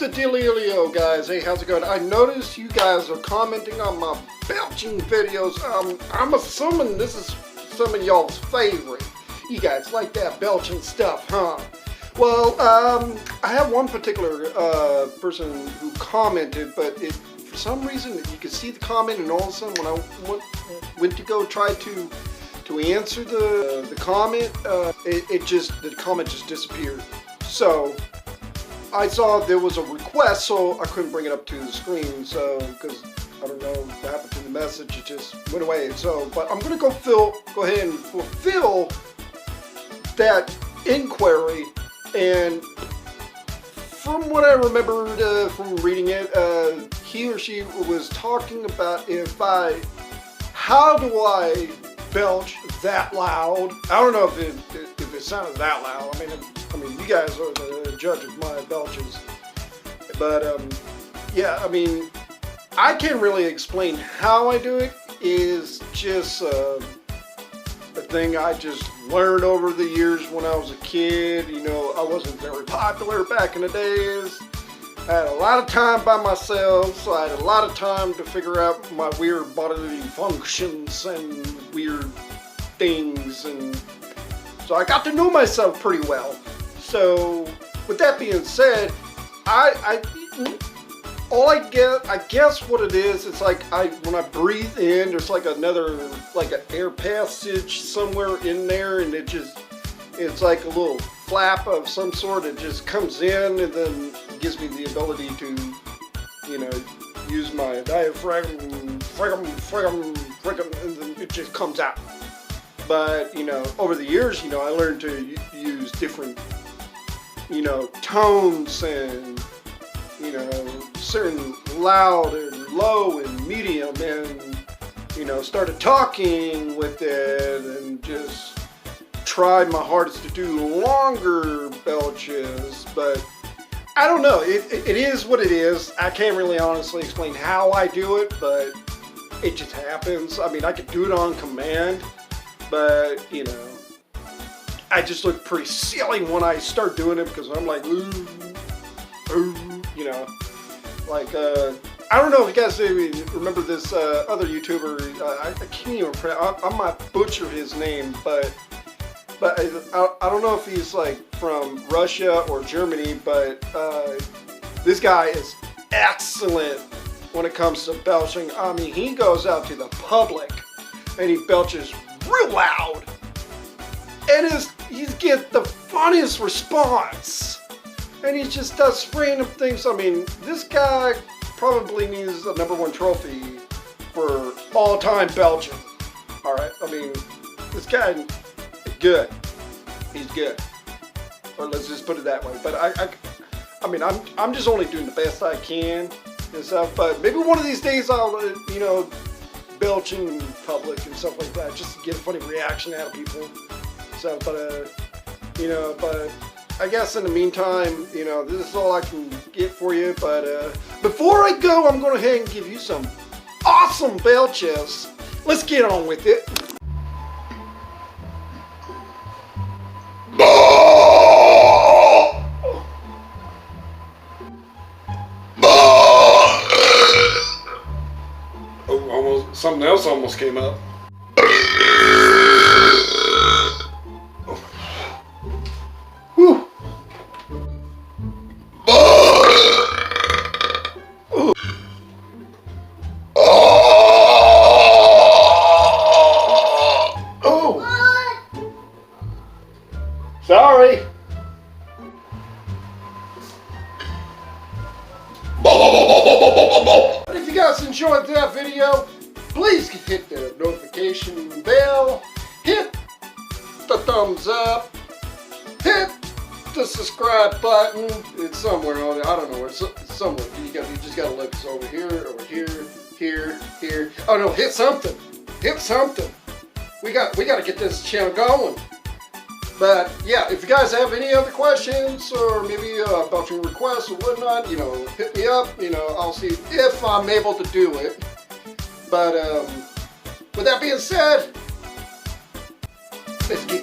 the dealio, guys? Hey, how's it going? I noticed you guys are commenting on my belching videos. I'm assuming this is some of y'all's favorite. You guys like that belching stuff, huh? Well, I have one particular person who commented, but for some reason you could see the comment, and all of a sudden when I went to go try to answer the comment, the comment just disappeared. So I saw there was a request, so I couldn't bring it up to the screen. So because I don't know what happened to the message, it just went away. So, but I'm gonna go ahead and fulfill that inquiry. And from what I remembered from reading it, he or she was talking about how do I belch that loud? I don't know if it sounded that loud. I mean, you guys are the judge of my belches. But yeah, I mean, I can't really explain how I do it. Is just a thing I just learned over the years when I was a kid. You know, I wasn't very popular back in the days. I had a lot of time by myself, so I had a lot of time to figure out my weird bodily functions and weird things, and so I got to know myself pretty well. So with that being said, I guess what it is, it's like when I breathe in, there's like an air passage somewhere in there, and it's like a little flap of some sort. It just comes in and then gives me the ability to, you know, use my diaphragm, and then it just comes out. But, you know, over the years, you know, I learned to use different, you know, tones and, you know, certain loud and low and medium, and, you know, started talking with it and just tried my hardest to do longer belches. But I don't know, it is what it is. I can't really honestly explain how I do it, but it just happens. I mean, I could do it on command, but, you know, I just look pretty silly when I start doing it, because I'm like, ooh, you know, like, I don't know if you guys remember this other YouTuber, I can't even pronounce, I might butcher his name, but I don't know if he's like from Russia or Germany, but this guy is excellent when it comes to belching. I mean, he goes out to the public and he belches real loud, and he gets the funniest response, and he just does random things. I mean, this guy probably needs a #1 trophy for all-time belching. All right, I mean, this guy is good. He's good, or let's just put it that way. But I mean, I'm just only doing the best I can and stuff. But maybe one of these days I'll, you know, belching in public and stuff like that, just to get a funny reaction out of people. So, but you know, but I guess in the meantime, you know, this is all I can get for you. But before I go, I'm going to go ahead and give you some awesome belches. Let's get on with it. Oh, something else almost came up. Whew. Oh. Sorry. But if you guys enjoyed that video, please hit the notification bell, hit the thumbs up, hit the subscribe button. It's somewhere on it. I don't know where. It's somewhere. You just gotta look. It's over here, here. Oh no! Hit something. Hit something. We gotta get this channel going. But yeah, if you guys have any other questions or maybe belching requests or whatnot, you know, hit me up. You know, I'll see if I'm able to do it. But with that being said, let's get